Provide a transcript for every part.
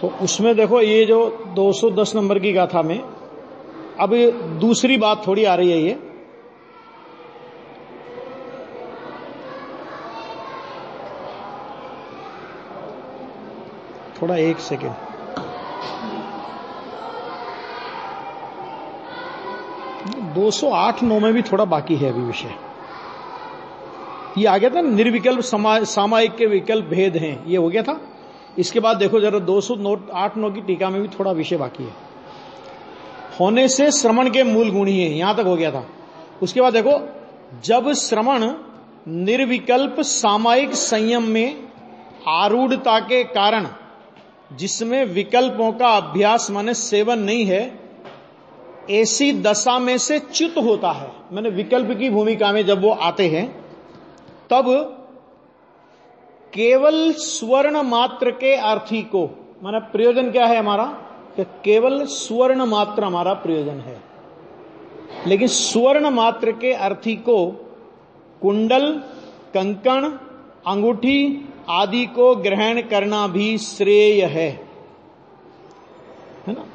तो उसमें देखो ये जो 210 नंबर की गाथा में अब दूसरी बात थोड़ी आ रही है। ये थोड़ा एक सेकेंड, दो 208-9 में भी थोड़ा बाकी है अभी विषय। ये आ गया था निर्विकल्प सामायिक के विकल्प भेद हैं, ये हो गया था। इसके बाद देखो जरा 208-9 की टीका में भी थोड़ा विषय बाकी है। होने से श्रवण के मूल गुण ही है, यहां तक हो गया था। उसके बाद देखो, जब श्रवण निर्विकल्प सामायिक संयम में आरूढ़ता के कारण जिसमें विकल्पों का अभ्यास माने सेवन नहीं है, ऐसी दशा में से च्युत होता है। मैंने विकल्प की भूमिका में जब वो आते हैं तब केवल स्वर्ण मात्र के अर्थी को, माना प्रयोजन क्या है हमारा, कि केवल स्वर्ण मात्र हमारा प्रयोजन है। लेकिन स्वर्ण मात्र के अर्थी को कुंडल, कंकण, अंगूठी आदि को ग्रहण करना भी श्रेय है ना।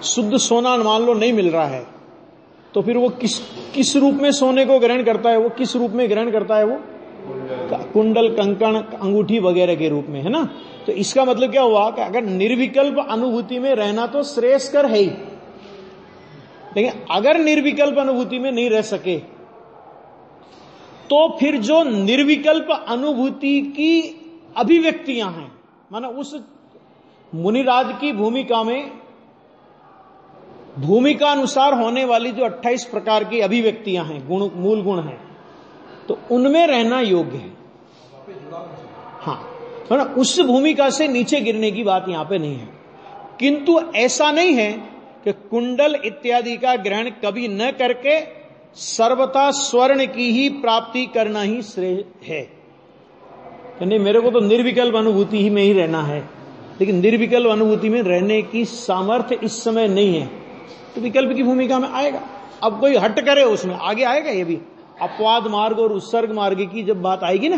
शुद्ध सोना मान लो नहीं मिल रहा है तो फिर वो किस रूप में सोने को ग्रहण करता है, वो किस रूप में ग्रहण करता है, वो कुंडल, कंकण, अंगूठी वगैरह के रूप में, है ना। तो इसका मतलब क्या हुआ कि अगर निर्विकल्प अनुभूति में रहना तो श्रेयस्कर है ही, लेकिन अगर निर्विकल्प अनुभूति में नहीं रह सके तो फिर जो निर्विकल्प अनुभूति की अभिव्यक्तियां हैं, माना उस मुनिराज की भूमिका में भूमिका अनुसार होने वाली जो 28 प्रकार की अभिव्यक्तियां हैं, गुण, मूल गुण हैं, तो उनमें रहना योग्य है। हाँ, माना उस भूमिका से नीचे गिरने की बात यहां पे नहीं है। किंतु ऐसा नहीं है कि कुंडल इत्यादि का ग्रहण कभी न करके सर्वथा स्वर्ण की ही प्राप्ति करना ही श्रेय है। नहीं, मेरे को तो निर्विकल्प अनुभूति ही में ही रहना है, लेकिन निर्विकल्प अनुभूति में रहने की सामर्थ्य इस समय नहीं है, तो विकल्प की भूमिका में आएगा। अब कोई हट करे उसमें आगे आएगा। ये भी अपवाद मार्ग और उत्सर्ग मार्ग की जब बात आएगी ना,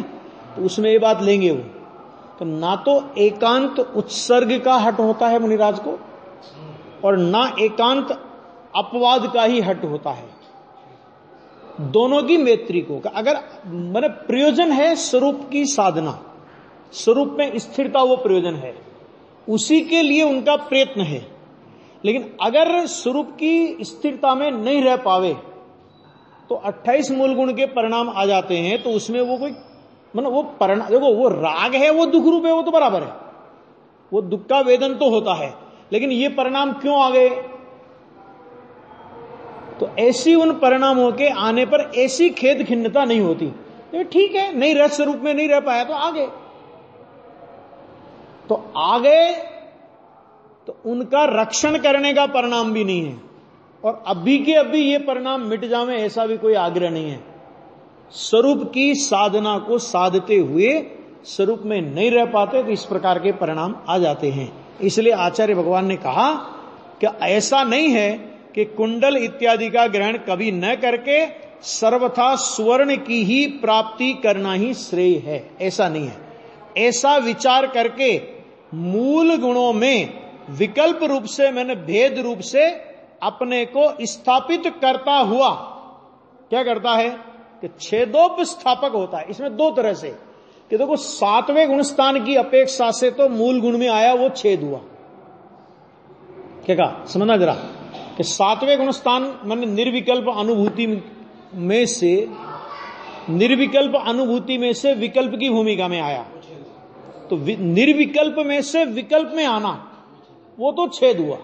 तो उसमें ये बात लेंगे वो। तो ना तो एकांत उत्सर्ग का हट होता है मुनिराज को, और ना एकांत अपवाद का ही हट होता है। दोनों की मैत्री को, अगर मैंने प्रयोजन है स्वरूप की साधना, स्वरूप में स्थिरता वो प्रयोजन है, उसी के लिए उनका प्रयत्न है। लेकिन अगर स्वरूप की स्थिरता में नहीं रह पावे तो 28 मूल गुण के परिणाम आ जाते हैं। तो उसमें वो कोई मतलब वो परिणाम, देखो वो राग है, वो दुख रूप है, वो तो बराबर है, वो दुख का वेदन तो होता है, लेकिन ये परिणाम क्यों आ गए, तो ऐसी उन परिणामों के आने पर ऐसी खेद खिन्नता नहीं होती। तो ठीक है, नहीं रह स्वरूप में नहीं रह पाया तो आगे, तो आगे तो उनका रक्षण करने का परिणाम भी नहीं है, और अभी के अभी ये परिणाम मिट जावे ऐसा भी कोई आग्रह नहीं है। स्वरूप की साधना को साधते हुए स्वरूप में नहीं रह पाते तो इस प्रकार के परिणाम आ जाते हैं। इसलिए आचार्य भगवान ने कहा कि ऐसा नहीं है कि कुंडल इत्यादि का ग्रहण कभी न करके सर्वथा स्वर्ण की ही प्राप्ति करना ही श्रेय है, ऐसा नहीं है। ऐसा विचार करके मूल गुणों में विकल्प रूप से, मैंने भेद रूप से अपने को स्थापित करता हुआ क्या करता है कि छेदोपस्थापक होता है। इसमें दो तरह से कि देखो, 7वें गुण स्थान की अपेक्षा से तो मूल गुण में आया वो छेद हुआ। क्या कहा, समझना जरा, कि 7वें गुण स्थान मैंने निर्विकल्प अनुभूति में से, निर्विकल्प अनुभूति में से विकल्प की भूमिका में आया, तो निर्विकल्प में से विकल्प में आना वो तो छेद हुआ,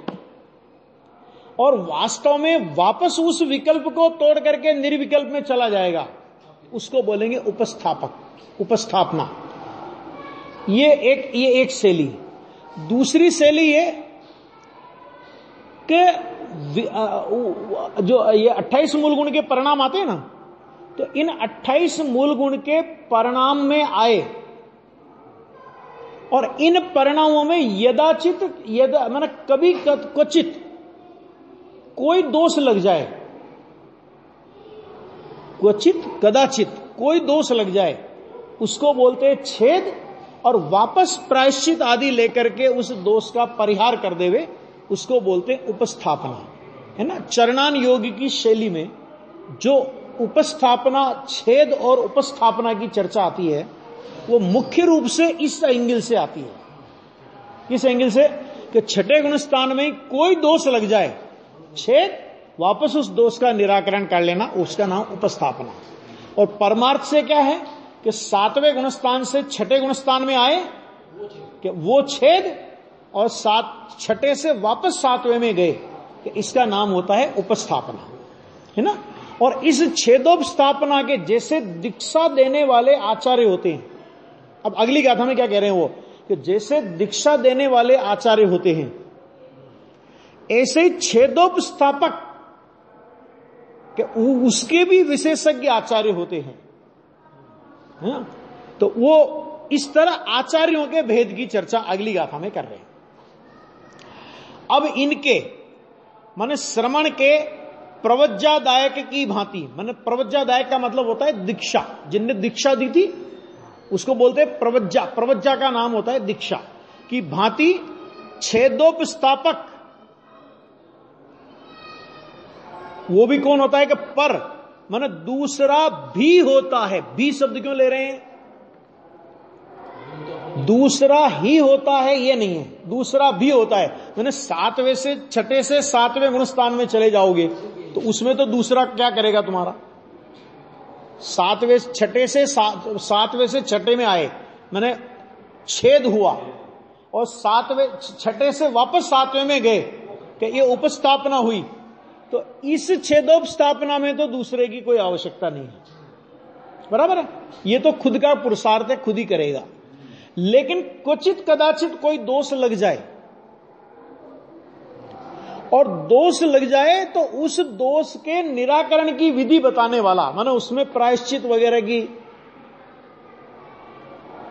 और वास्तव में वापस उस विकल्प को तोड़ करके निर्विकल्प में चला जाएगा, उसको बोलेंगे उपस्थापक, उपस्थापना। ये एक शैली। दूसरी शैली ये कि जो ये 28 मूल गुण के परिणाम आते हैं ना, तो इन 28 मूल गुण के परिणाम में आए और इन परिणामों में यदाचित मैंने कभी क्वचित कोई दोष लग जाए, क्वचित कदाचित कोई दोष लग जाए, उसको बोलते हैं छेद और वापस प्रायश्चित आदि लेकर के उस दोष का परिहार कर देवे, उसको बोलते हैं उपस्थापना, है ना। चरणान योग की शैली में जो उपस्थापना, छेद और उपस्थापना की चर्चा आती है, वो मुख्य रूप से इस एंगल से आती है। किस एंगल से? कि छठे गुण स्थान में कोई दोष लग जाए, छेद, वापस उस दोष का निराकरण कर लेना, उसका नाम उपस्थापना। और परमार्थ से क्या है कि सातवें गुणस्थान से छठे गुणस्थान में आए कि वो छेद, और छठे से वापस सातवें में गए, कि इसका नाम होता है उपस्थापना, है ना। और इस छेदोपस्थापना के जैसे दीक्षा देने वाले आचार्य होते हैं, अब अगली गाथा में क्या कह रहे हैं वो, कि जैसे दीक्षा देने वाले आचार्य होते हैं, ऐसे ही छेदोपस्थापक कि उसके भी विशेषज्ञ आचार्य होते हैं, है ना। तो वो इस तरह आचार्यों के भेद की चर्चा अगली गाथा में कर रहे हैं। अब इनके माने श्रवण के प्रवज्जादायक की भांति, माने प्रवज्जादायक का मतलब होता है दीक्षा, जिनने दीक्षा दी थी उसको बोलते हैं प्रवज्जा, प्रवज्जा का नाम होता है दीक्षा की भांति। छेदोपस्थापक वो भी कौन होता है कि पर माने दूसरा भी होता है। भी शब्द क्यों ले रहे हैं? दूसरा ही होता है ये नहीं है, दूसरा भी होता है। मैंने सातवें से छठे से सातवें गुणस्थान में चले जाओगे तो उसमें तो दूसरा क्या करेगा तुम्हारा? सातवें से छठे में आए, मैंने छेद हुआ, और छठे से वापस सातवें में गए कि ये उपस्थापना हुई, तो इस छेदोपस्थापना में तो दूसरे की कोई आवश्यकता नहीं है, बराबर है। ये तो खुद का पुरुषार्थ है, खुद ही करेगा। लेकिन क्वचित कदाचित कोई दोष लग जाए, और दोष लग जाए तो उस दोष के निराकरण की विधि बताने वाला, माने उसमें प्रायश्चित वगैरह की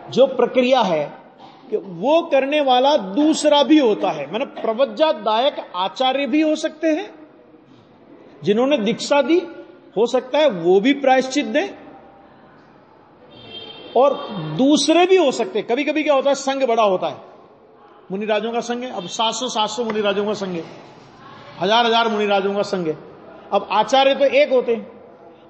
जो प्रक्रिया है कि वो करने वाला दूसरा भी होता है। माने प्रवज्जादायक आचार्य भी हो सकते हैं, जिन्होंने दीक्षा दी, हो सकता है वो भी प्रायश्चित दें, और दूसरे भी हो सकते हैं। कभी कभी क्या होता है, संघ बड़ा होता है, मुनिराजों का संघ है, अब 700 मुनिराजों का संघ है, 1000 मुनिराजों का संघ है। अब आचार्य तो एक होते हैं,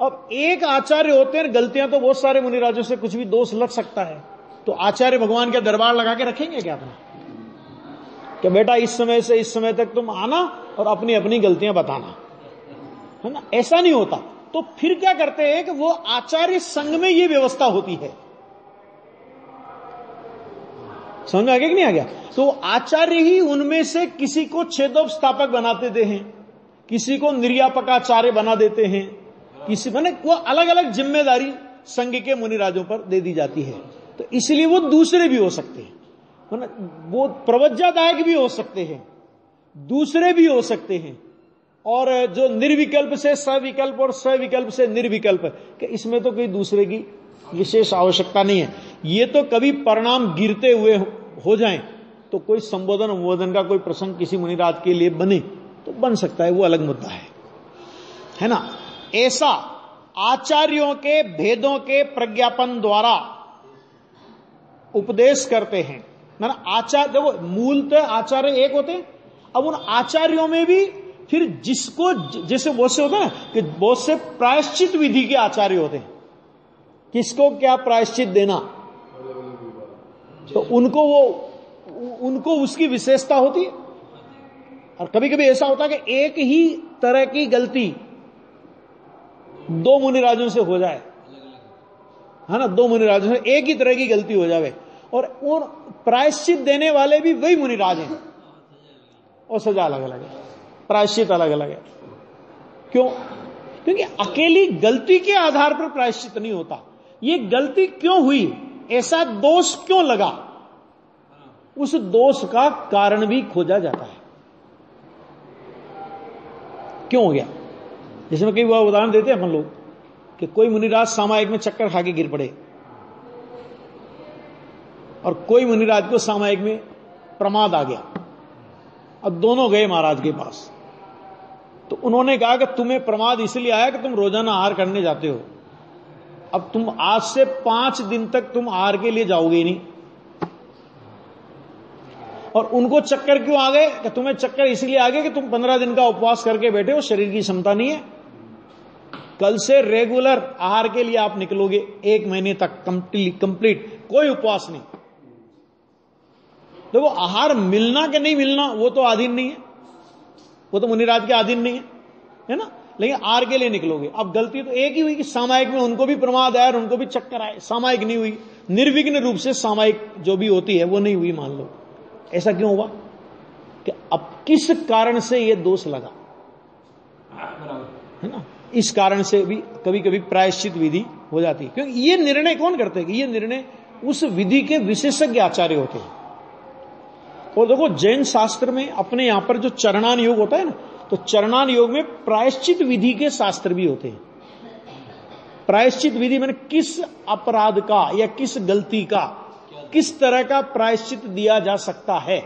अब एक आचार्य होते हैं, गलतियां तो बहुत सारे मुनिराजों से कुछ भी दोष लग सकता है, तो आचार्य भगवान के दरबार लगा के रखेंगे क्या अपना, कि बेटा इस समय से इस समय तक तुम आना और अपनी अपनी गलतियां बताना, है ना। ऐसा नहीं होता। तो फिर क्या करते हैं कि वो आचार्य संघ में ये व्यवस्था होती है। समझ में आ गया कि नहीं आ गया? तो आचार्य ही उनमें से किसी को छेदोपस्थापक बना देते हैं, किसी को निर्यापकाचार्य बना देते हैं, किसी माने वो अलग अलग जिम्मेदारी संघ के मुनिराजों पर दे दी जाती है। तो इसलिए वो दूसरे भी हो सकते हैं, माने वो प्रवज्जादायक भी हो सकते हैं, दूसरे भी हो सकते हैं, और जो निर्विकल्प से सविकल्प और सविकल्प से निर्विकल्प, कि इसमें तो कोई दूसरे की विशेष आवश्यकता नहीं है। ये तो कभी परिणाम गिरते हुए हो जाएं तो कोई संबोधन का कोई प्रसंग किसी मुनिराज के लिए बने तो बन सकता है, वो अलग मुद्दा है ना। ऐसा आचार्यों के भेदों के प्रज्ञापन द्वारा उपदेश करते हैं। ना आचार्य देखो, मूलतः आचार्य एक होते हैं। अब उन आचार्यों में भी फिर जिसको जैसे बहुत से होते हैं कि बहुत से प्रायश्चित विधि के आचार्य होते हैं, किसको क्या प्रायश्चित देना, तो उनको उसकी विशेषता होती है। और कभी कभी ऐसा होता है कि एक ही तरह की गलती दो मुनिराजों से हो जाए, है ना, दो मुनिराजों से एक ही तरह की गलती हो जाए, और उन प्रायश्चित देने वाले भी वही मुनिराज हैं, और सजा अलग अलग है, प्रायश्चित अलग अलग है। क्यों? क्योंकि अकेली गलती के आधार पर प्रायश्चित नहीं होता। ये गलती क्यों हुई, ऐसा दोष क्यों लगा, उस दोष का कारण भी खोजा जाता है। क्यों हो गया? जिसमें कई बार उदाहरण देते हैं अपन लोग कि कोई मुनिराज सामायिक में चक्कर खा के गिर पड़े, और कोई मुनिराज को सामायिक में प्रमाद आ गया। अब दोनों गए महाराज के पास, तो उन्होंने कहा कि तुम्हें प्रमाद इसलिए आया कि तुम रोजाना आहार करने जाते हो, अब तुम आज से 5 दिन तक तुम आहार के लिए जाओगे ही नहीं, और उनको चक्कर क्यों आ गए? कि तुम्हें चक्कर इसलिए आ गए कि तुम 15 दिन का उपवास करके बैठे हो, शरीर की क्षमता नहीं है। कल से रेगुलर आहार के लिए आप निकलोगे 1 महीने तक कंप्लीट, कोई उपवास नहीं। देखो आहार मिलना कि नहीं मिलना वो तो अधीन नहीं है, वो तो मुनिराज के अधीन नहीं है ना, लेकिन आहार के लिए निकलोगे। अब गलती तो एक ही हुई कि सामायिक में उनको भी प्रमाद आया और उनको भी चक्कर आए, सामायिक नहीं हुई। निर्विघ्न रूप से सामायिक जो भी होती है वो नहीं हुई, मान लो। ऐसा क्यों हुआ? कि अब किस कारण से ये दोष लगा, है ना, इस कारण से भी कभी कभी प्रायश्चित विधि हो जाती है। क्योंकि ये निर्णय कौन करते हैं? कि ये निर्णय उस विधि के विशेषज्ञ आचार्य होते हैं। और देखो जैन शास्त्र में अपने यहां पर जो चरणान योग होता है ना, तो चरणान योग में प्रायश्चित विधि के शास्त्र भी होते हैं। प्रायश्चित विधि मैंने किस अपराध का या किस गलती का किस तरह का प्रायश्चित दिया जा सकता है,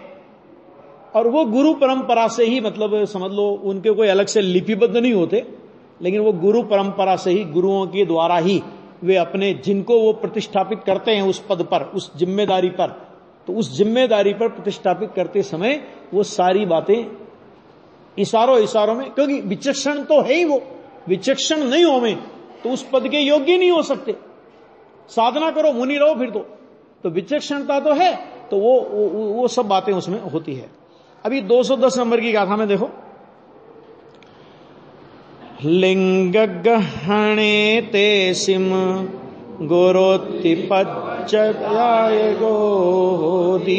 और वो गुरु परंपरा से ही, मतलब समझ लो उनके कोई अलग से लिपिबद्ध नहीं होते, लेकिन वो गुरु परंपरा से ही, गुरुओं के द्वारा ही वे अपने, जिनको वो प्रतिष्ठापित करते हैं उस पद पर, उस जिम्मेदारी पर, तो उस जिम्मेदारी पर प्रतिष्ठापित करते समय वो सारी बातें इशारों में, क्योंकि विचक्षण तो है ही, वो विचक्षण नहीं हो में तो उस पद के योग्य नहीं हो सकते। साधना करो, मुनि रहो फिर तो विचक्षणता तो है, तो वो सब बातें उसमें होती है। अभी 210 नंबर की गाथा में देखो, लिंग गहणे ते सिम गुरोत्तिपच्चयाय गोदी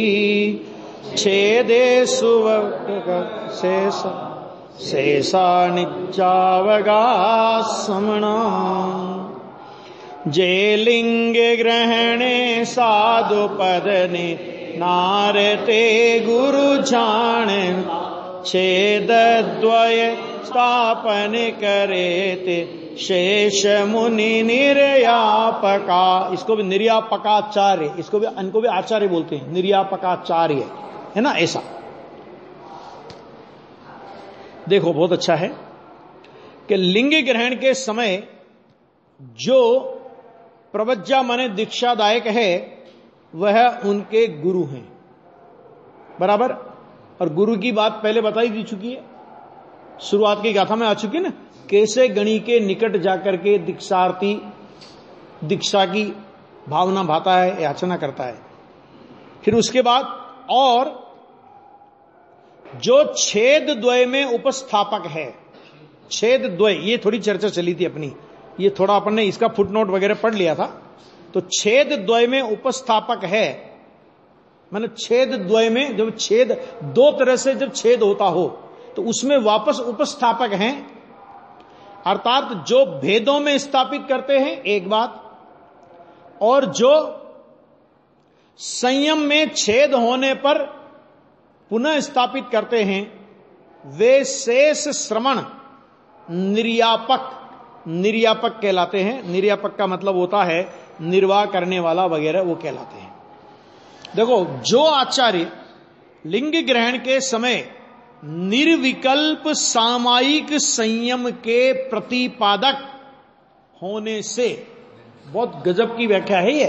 छेदे सुवर्ग शेषा निचावगा समणा जे लिंग ग्रहणे साधु पदने नारते गुरु जान छेद द्वय स्थापन करेते शेष मुनि निर्यापका। इसको भी निर्यापकाचार्य, इनको भी आचार्य बोलते हैं, निर्यापकाचार्य, है ना। ऐसा देखो बहुत अच्छा है कि लिंग ग्रहण के समय जो प्रवज्जा माने दीक्षादायक है वह उनके गुरु हैं, बराबर। और गुरु की बात पहले बताई दी चुकी है, शुरुआत की गाथा में आ चुकी है ना, कैसे गणी के निकट जाकर के दीक्षार्थी दीक्षा की भावना भाता है, याचना करता है। फिर उसके बाद और जो छेद द्वय में उपस्थापक है, छेद द्वय, ये थोड़ी चर्चा चली थी अपनी, ये थोड़ा अपन ने इसका फुटनोट वगैरह पढ़ लिया था। तो छेद द्वय में उपस्थापक है, माने छेद द्वय में जब छेद दो तरह से जब छेद होता हो तो उसमें वापस उपस्थापक हैं, अर्थात जो भेदों में स्थापित करते हैं एक बात, और जो संयम में छेद होने पर पुनः स्थापित करते हैं, वे शेष श्रवण निर्यापक कहलाते हैं। निर्यापक का मतलब होता है निर्वाह करने वाला वगैरह, वो कहलाते हैं। देखो जो आचार्य लिंग ग्रहण के समय निर्विकल्प सामायिक संयम के प्रतिपादक होने से, बहुत गजब की व्याख्या है ये,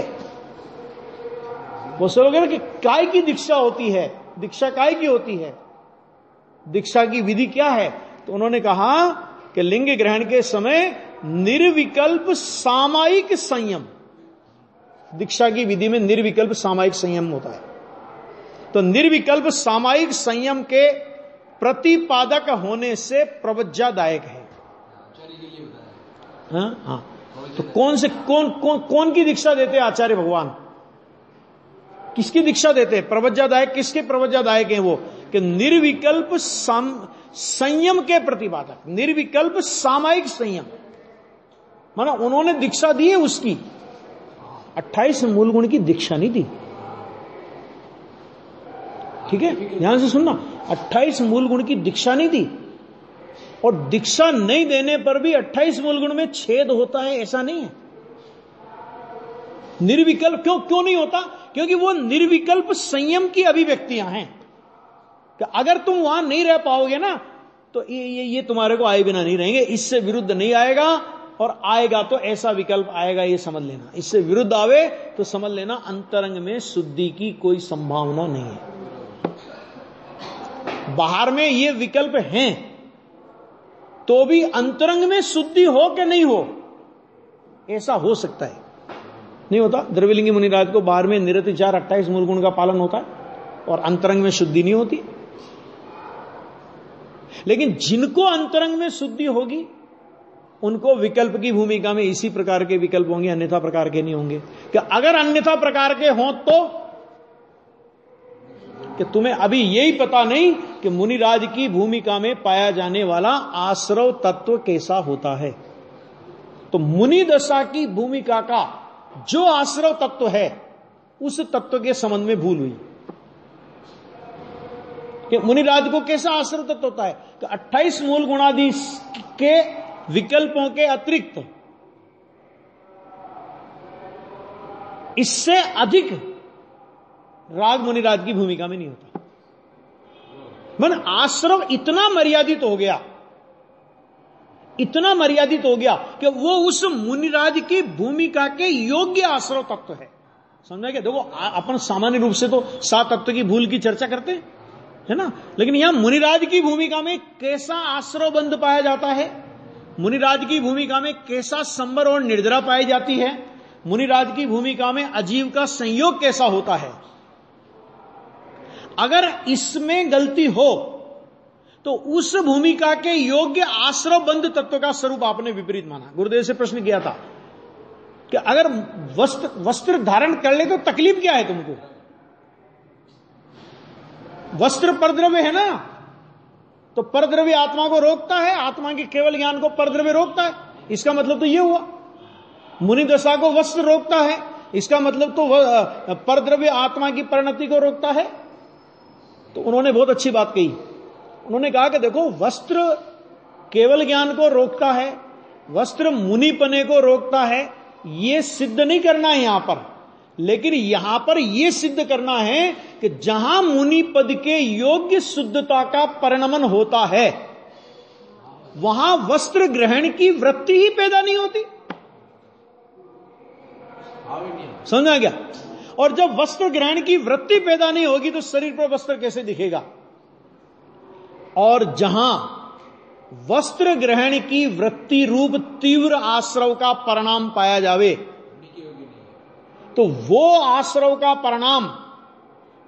वो सोचोगे ना कि काय की दीक्षा होती है, दीक्षा काय की होती है, दीक्षा की विधि क्या है, तो उन्होंने कहा कि लिंग ग्रहण के समय निर्विकल्प सामायिक संयम, दीक्षा की विधि में निर्विकल्प सामायिक संयम होता है। तो निर्विकल्प सामायिक संयम के प्रतिपादक होने से प्रवज्जादायक है। हाँ, तो कौन की दीक्षा देते हैं आचार्य भगवान, किसकी दीक्षा देते हैं? प्रवज्जादायक। किसके प्रवज्जादायक हैं वो? कि निर्विकल्प संयम के प्रतिपादक, निर्विकल्प सामायिक संयम, माना उन्होंने दीक्षा दी है उसकी, 28 मूल गुण की दीक्षा नहीं दी, ठीक है, ध्यान से सुनना, 28 मूल गुण की दीक्षा नहीं दी। और दीक्षा नहीं देने पर भी 28 मूल गुण में छेद होता है ऐसा नहीं है। निर्विकल्प क्यों नहीं होता? क्योंकि वो निर्विकल्प संयम की अभिव्यक्तियां हैं। कि अगर तुम वहां नहीं रह पाओगे ना तो ये तुम्हारे को आए बिना नहीं रहेंगे, इससे विरुद्ध नहीं आएगा, और आएगा तो ऐसा विकल्प आएगा, ये समझ लेना। इससे विरुद्ध आवे तो समझ लेना अंतरंग में शुद्धि की कोई संभावना नहीं है। बाहर में ये विकल्प हैं तो भी अंतरंग में शुद्धि हो कि नहीं हो, ऐसा हो सकता है। नहीं होता? द्रव्यलिंगी मुनिराज को बाहर में निरतिचार 28 मूल गुण का पालन होता है और अंतरंग में शुद्धि नहीं होती। लेकिन जिनको अंतरंग में शुद्धि होगी उनको विकल्प की भूमिका में इसी प्रकार के विकल्प होंगे, अन्यथा प्रकार के नहीं होंगे। कि अगर अन्यथा प्रकार के हों तो कि तुम्हें अभी यही पता नहीं कि मुनिराज की भूमिका में पाया जाने वाला आश्रव तत्व कैसा होता है। तो मुनि दशा की भूमिका का जो आश्रव तत्व है उस तत्व के संबंध में भूल हुई कि मुनिराज को कैसा आश्रव तत्व होता है कि 28 मूल गुणादि के विकल्पों के अतिरिक्त इससे अधिक राग मुनिराज की भूमिका में नहीं होता। मन आश्रव इतना मर्यादित हो गया, इतना मर्यादित हो गया कि वो उस मुनिराज की भूमिका के योग्य आश्रव तत्व है। समझा क्या? देखो अपन सामान्य रूप से तो 7 तत्व की भूल की चर्चा करते हैं, है ना, लेकिन यहां मुनिराज की भूमिका में कैसा आश्रव बंध पाया जाता है, मुनिराज की भूमिका में कैसा संबर और निर्जरा पाई जाती है, मुनिराज की भूमिका में अजीव का संयोग कैसा होता है। अगर इसमें गलती हो तो उस भूमिका के योग्य आश्रव बंध तत्व का स्वरूप आपने विपरीत माना। गुरुदेव से प्रश्न किया था कि अगर वस्त्र धारण कर ले तो तकलीफ क्या है तुमको? वस्त्र परद्रव्य है ना, तो परद्रव्य आत्मा को रोकता है, आत्मा के केवल ज्ञान को परद्रव्य रोकता है। इसका मतलब तो यह हुआ मुनि दशा को वस्त्र रोकता है, इसका मतलब तो परद्रव्य आत्मा की परिणति को रोकता है। तो उन्होंने बहुत अच्छी बात कही। उन्होंने कहा कि देखो वस्त्र केवल ज्ञान को रोकता है, वस्त्र मुनिपने को रोकता है, यह सिद्ध नहीं करना है यहां पर, लेकिन यहां पर यह सिद्ध करना है कि जहां मुनि पद के योग्य शुद्धता का परिणमन होता है वहां वस्त्र ग्रहण की वृत्ति ही पैदा नहीं होती। समझा क्या? और जब वस्त्र ग्रहण की वृत्ति पैदा नहीं होगी तो शरीर पर वस्त्र कैसे दिखेगा? और जहां वस्त्र ग्रहण की वृत्ति रूप तीव्र आश्रव का परिणाम पाया जावे तो वो आश्रव का परिणाम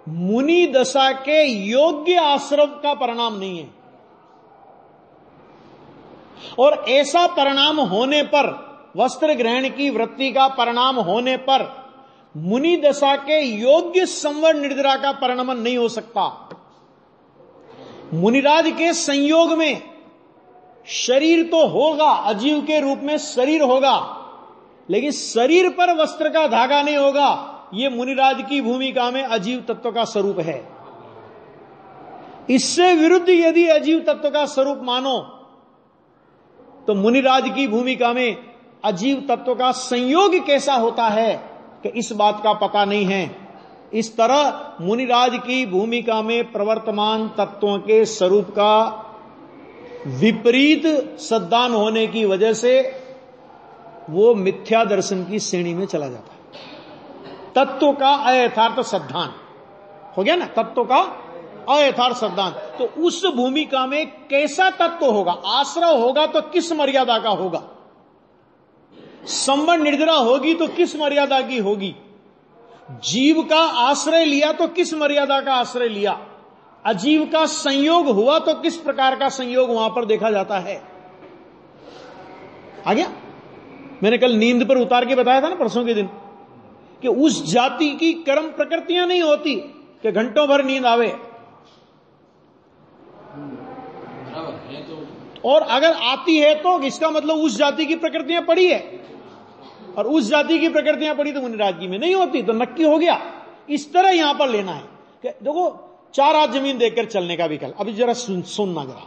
मुनि दशा के योग्य आश्रव का परिणाम नहीं है। और ऐसा परिणाम होने पर, वस्त्र ग्रहण की वृत्ति का परिणाम होने पर मुनि दशा के योग्य संवर निर्जरा का परिणमन नहीं हो सकता। मुनिराज के संयोग में शरीर तो होगा, अजीव के रूप में शरीर होगा, लेकिन शरीर पर वस्त्र का धागा नहीं होगा। यह मुनिराज की भूमिका में अजीव तत्व का स्वरूप है। इससे विरुद्ध यदि अजीव तत्व का स्वरूप मानो तो मुनिराज की भूमिका में अजीव तत्व का संयोग कैसा होता है कि इस बात का पता नहीं है। इस तरह मुनिराज की भूमिका में प्रवर्तमान तत्वों के स्वरूप का विपरीत सद्दान होने की वजह से वो मिथ्या दर्शन की श्रेणी में चला जाता है। तत्व का अयथार्थ सद्धान हो गया ना, तत्व का अयथार्थ सद्धान। तो उस भूमिका में कैसा तत्व होगा? आश्रय होगा तो किस मर्यादा का होगा? संबंध निर्जरा होगी तो किस मर्यादा की होगी? जीव का आश्रय लिया तो किस मर्यादा का आश्रय लिया? अजीव का संयोग हुआ तो किस प्रकार का संयोग वहां पर देखा जाता है? आ गया? मैंने कल नींद पर उतार के बताया था ना परसों के दिन कि उस जाति की कर्म प्रकृतियां नहीं होती कि घंटों भर नींद आवे, और अगर आती है तो इसका मतलब उस जाति की प्रकृतियां पड़ी है, और उस जाति की प्रकृतियां पड़ी तो मुनिराज की में नहीं होती, तो नक्की हो गया। इस तरह यहां पर लेना है कि देखो 4 हाथ जमीन देखकर चलने का विकल्प। अभी जरा सुनना जरा,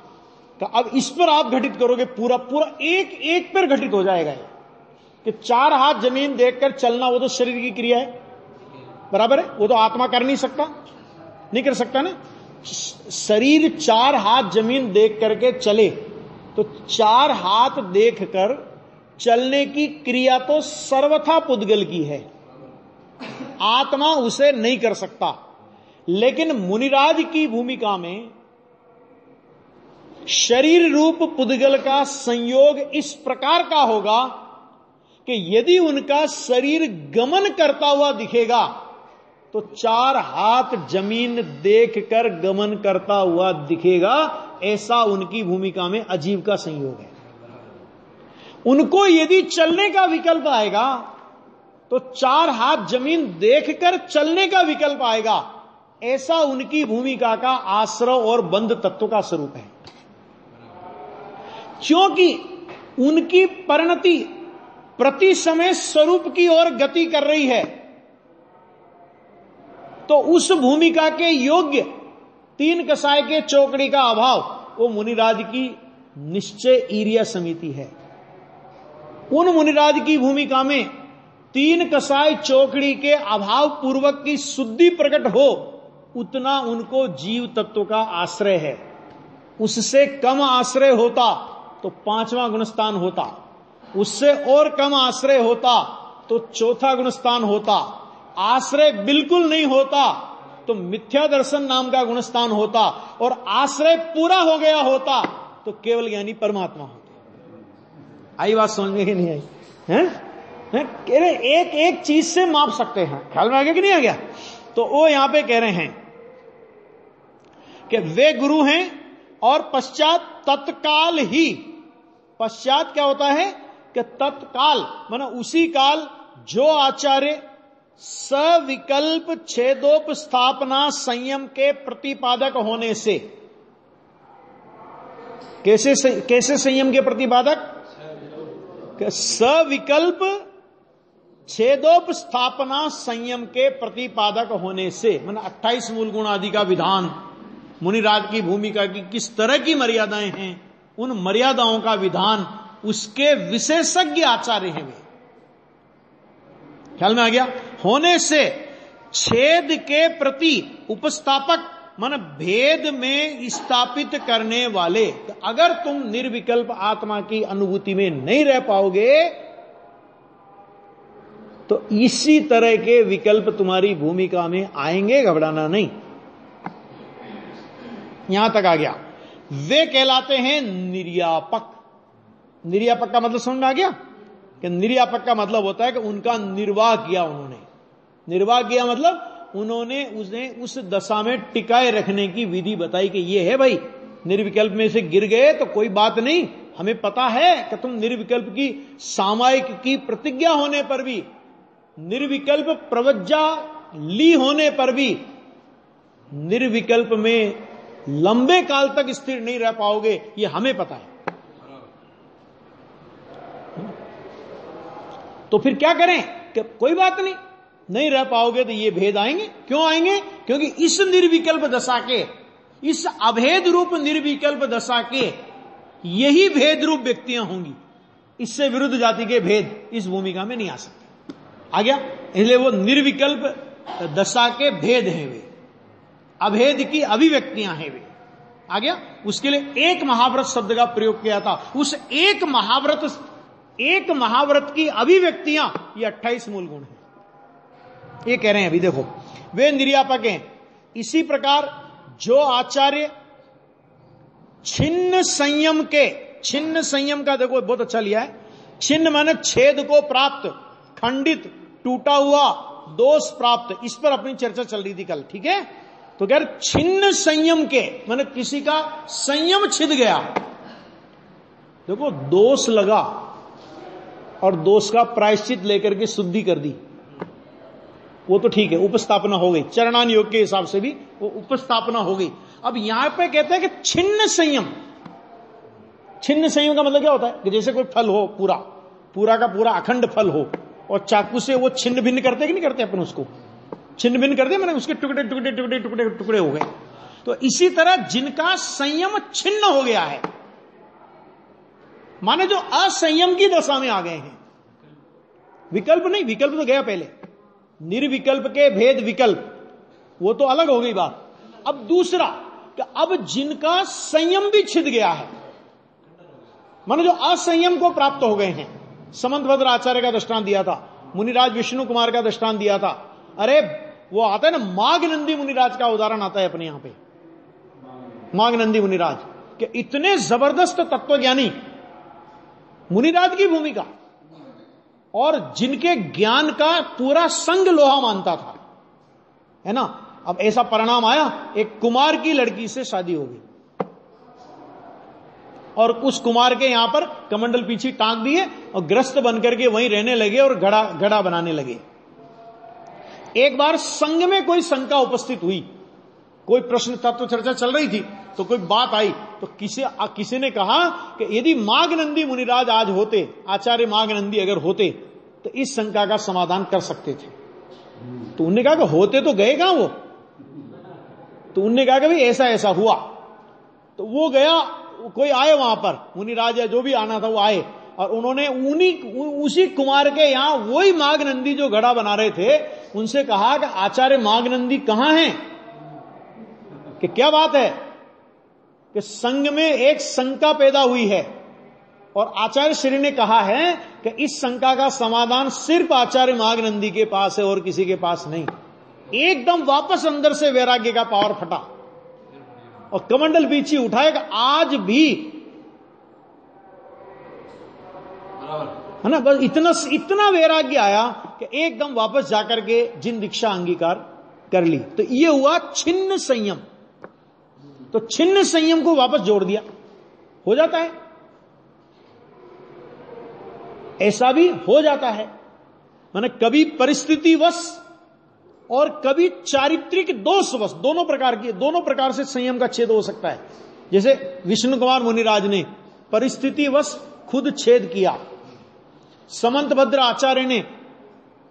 तो अब इस पर आप घटित करोगे, पूरा पूरा एक एक पर घटित हो जाएगा ये कि 4 हाथ जमीन देखकर चलना वो तो शरीर की क्रिया है, बराबर है, वो तो आत्मा कर नहीं सकता, नहीं कर सकता ना। शरीर 4 हाथ जमीन देख करके चले तो 4 हाथ देखकर चलने की क्रिया तो सर्वथा पुद्गल की है, आत्मा उसे नहीं कर सकता। लेकिन मुनिराज की भूमिका में शरीर रूप पुद्गल का संयोग इस प्रकार का होगा कि यदि उनका शरीर गमन करता हुआ दिखेगा तो 4 हाथ जमीन देखकर गमन करता हुआ दिखेगा, ऐसा उनकी भूमिका में अजीब का संयोग है। उनको यदि चलने का विकल्प आएगा तो 4 हाथ जमीन देखकर चलने का विकल्प आएगा, ऐसा उनकी भूमिका का आश्रव और बंध तत्व का स्वरूप है। क्योंकि उनकी परिणति प्रति समय स्वरूप की ओर गति कर रही है, तो उस भूमिका के योग्य 3 कसाय के चौकड़ी का अभाव वो मुनिराज की निश्चय ईर्या समिति है। उन मुनिराज की भूमिका में 3 कसाय चौकड़ी के अभाव पूर्वक की शुद्धि प्रकट हो, उतना उनको जीव तत्व का आश्रय है। उससे कम आश्रय होता तो 5वां गुणस्थान होता, उससे और कम आश्रय होता तो 4था गुणस्थान होता, आश्रय बिल्कुल नहीं होता तो मिथ्या दर्शन नाम का गुणस्थान होता, और आश्रय पूरा हो गया होता तो केवल ज्ञानी परमात्मा होता। आई बात समझ में कि नहीं आई? कह रहे एक एक चीज से माप सकते हैं। ख्याल में आ गया कि नहीं आ गया? तो वो यहां पे कह रहे हैं कि वे गुरु हैं और पश्चात तत्काल ही, पश्चात क्या होता है कि तत्काल माना उसी काल जो आचार्य सविकल्प छेदोपस्थापना संयम के प्रतिपादक होने से, कैसे संयम के प्रतिपादक? सविकल्प छेदोपस्थापना संयम के प्रतिपादक होने से, माना 28 मूल गुण आदि का विधान, मुनिराज की भूमिका की किस तरह की मर्यादाएं हैं, उन मर्यादाओं का विधान उसके विशेषज्ञ आचार्य हैं वे। ख्याल में आ गया? होने से छेद के प्रति उपस्थापक मन भेद में स्थापित करने वाले। तो अगर तुम निर्विकल्प आत्मा की अनुभूति में नहीं रह पाओगे तो इसी तरह के विकल्प तुम्हारी भूमिका में आएंगे, घबराना नहीं। यहां तक आ गया। वे कहलाते हैं निर्यापक। निर्यापक का मतलब समझ में आ गया कि निर्यापक का मतलब होता है कि उनका निर्वाह किया उन्होंने। निर्वाह किया मतलब उन्होंने उस दशा में टिकाए रखने की विधि बताई कि ये है भाई, निर्विकल्प में से गिर गए तो कोई बात नहीं, हमें पता है कि तुम निर्विकल्प की सामायिक की प्रतिज्ञा होने पर भी, निर्विकल्प प्रवज्जा ली होने पर भी निर्विकल्प में लंबे काल तक स्थिर नहीं रह पाओगे, ये हमें पता है। तो फिर क्या करें कि कोई बात नहीं रह पाओगे तो ये भेद आएंगे। क्यों आएंगे? क्योंकि इस निर्विकल्प दशा के, इस अभेद रूप निर्विकल्प दशा के यही भेद रूप व्यक्तियां होंगी। इससे विरुद्ध जाति के भेद इस भूमिका में नहीं आ सकते। आ गया? इसलिए वो निर्विकल्प दशा के भेद हैं, वे अभेद की अभिव्यक्तियां हैं वे। आ गया? उसके लिए एक महाव्रत शब्द का प्रयोग किया था। उस एक महाव्रत की अभिव्यक्तियां ये 28 मूल गुण हैं। ये कह रहे हैं अभी देखो, वे निर्यापक हैं। इसी प्रकार जो आचार्य छिन्न संयम के, छिन्न संयम का देखो बहुत अच्छा लिया है। छिन्न माने छेद को प्राप्त, खंडित, टूटा हुआ, दोष प्राप्त, इस पर अपनी चर्चा चल रही थी कल। ठीक है? तो कह रहे छिन्न संयम के माने किसी का संयम छिद गया। देखो दोष लगा और दोष का प्रायश्चित लेकर के शुद्धि कर दी, वो तो ठीक है, उपस्थापना हो गई। चरणान योग के हिसाब से भी वो उपस्थापना हो गई। अब यहां पे कहते हैं कि छिन्न संयम। छिन्न संयम का मतलब क्या होता है कि जैसे कोई फल हो, पूरा का पूरा अखंड फल हो और चाकू से वो छिन्न भिन्न करते कि नहीं करते अपन, उसको छिन्न भिन्न करते, मैंने उसके टुकड़े टुकड़े टुकड़े टुकड़े टुकड़े हो गए। तो इसी तरह जिनका संयम छिन्न हो गया है, माने जो असंयम की दशा में आ गए हैं। विकल्प नहीं, विकल्प तो गया पहले, निर्विकल्प के भेद विकल्प, वो तो अलग हो गई बात। अब दूसरा कि अब जिनका संयम भी छिद गया है, माने जो असंयम को प्राप्त हो गए हैं। समंतभद्र आचार्य का दृष्टांत दिया था, मुनिराज विष्णु कुमार का दृष्टांत दिया था। अरे वो आता है ना, माघनंदी मुनिराज का उदाहरण आता है अपने यहां पे। माघनंदी मुनिराज कि इतने जबरदस्त तत्वज्ञानी मुनिराज की भूमिका, और जिनके ज्ञान का पूरा संग लोहा मानता था, है ना। अब ऐसा परिणाम आया, एक कुमार की लड़की से शादी हो गई और उस कुमार के यहां पर कमंडल पीछे टांग दिए और ग्रस्त बनकर के वहीं रहने लगे और घड़ा बनाने लगे। एक बार संघ में कोई शंका उपस्थित हुई, कोई प्रश्न तत्व चर्चा चल रही थी, तो कोई बात आई, तो किसी ने कहा कि यदि माघनंदी मुनिराज आज होते, आचार्य माघनंदी अगर होते, तो इस शंका का समाधान कर सकते थे। तो उन्होंने कहा कि होते तो गए कहां वो, तो उन्होंने कहा कि भाई ऐसा ऐसा हुआ। तो वो गया, कोई आए वहां पर, मुनिराज या जो भी आना था वो आए, और उन्होंने उसी कुमार के यहां वही माघनंदी जो घड़ा बना रहे थे उनसे कहा कि आचार्य माघनंदी कहां हैं, कि क्या बात है कि संघ में एक शंका पैदा हुई है और आचार्य श्री ने कहा है कि इस शंका का समाधान सिर्फ आचार्य माघनंदी के पास है और किसी के पास नहीं। एकदम वापस अंदर से वैराग्य का पावर फटा और कमंडल पीछे उठाएगा। आज भी है ना, बस इतना वैराग्य आया कि एकदम वापस जाकर के जिन दीक्षा अंगीकार कर ली। तो ये हुआ छिन्न संयम। तो छिन्न संयम को वापस जोड़ दिया, हो जाता है, ऐसा भी हो जाता है। माने कभी परिस्थितिवश और कभी चारित्रिक दोषवश, दोनों प्रकार से संयम का छेद हो सकता है। जैसे विष्णु कुमार मुनिराज ने परिस्थितिवश खुद छेद किया, समंत भद्र आचार्य ने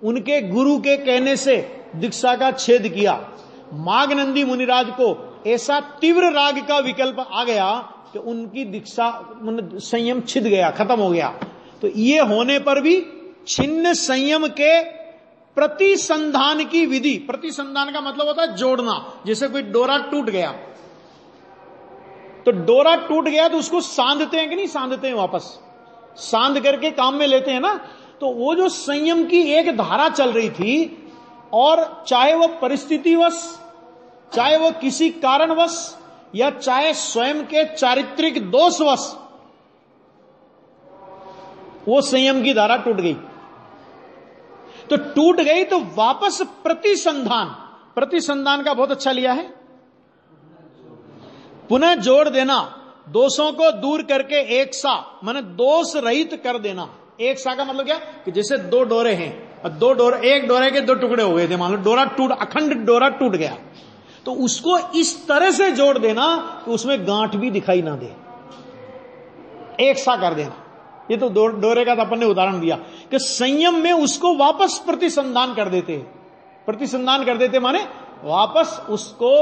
उनके गुरु के कहने से दीक्षा का छेद किया। माघनंदी मुनिराज को ऐसा तीव्र राग का विकल्प आ गया कि उनकी दीक्षा संयम छिद गया, खत्म हो गया। तो ये होने पर भी छिन्न संयम के प्रतिसंधान की विधि, प्रतिसंधान का मतलब होता है जोड़ना। जैसे कोई डोरा टूट गया, तो डोरा टूट गया तो उसको सांधते हैं कि नहीं सांधते हैं, वापस सांध करके काम में लेते हैं ना। तो वो जो संयम की एक धारा चल रही थी, और चाहे वह परिस्थितिवश, चाहे वह किसी कारणवश, या चाहे स्वयं के चारित्रिक दोषवश, वो संयम की धारा टूट गई। तो टूट गई तो वापस प्रतिसंधान का बहुत अच्छा लिया है, पुनः जोड़ देना, दोषों को दूर करके एक सा माने दोष रहित कर देना। एक सा का मतलब क्या, कि जैसे दो डोरे हैं और दो डोरे, एक डोरे के दो टुकड़े हो गए थे, मान लो डोरा टूट, अखंड डोरा टूट गया, तो उसको इस तरह से जोड़ देना कि उसमें गांठ भी दिखाई ना दे, एक सा कर देना। ये तो डोरे का तो अपन ने उदाहरण दिया कि संयम में उसको वापस प्रतिसंधान कर देते हैं। प्रतिसंधान कर देते माने वापस उसको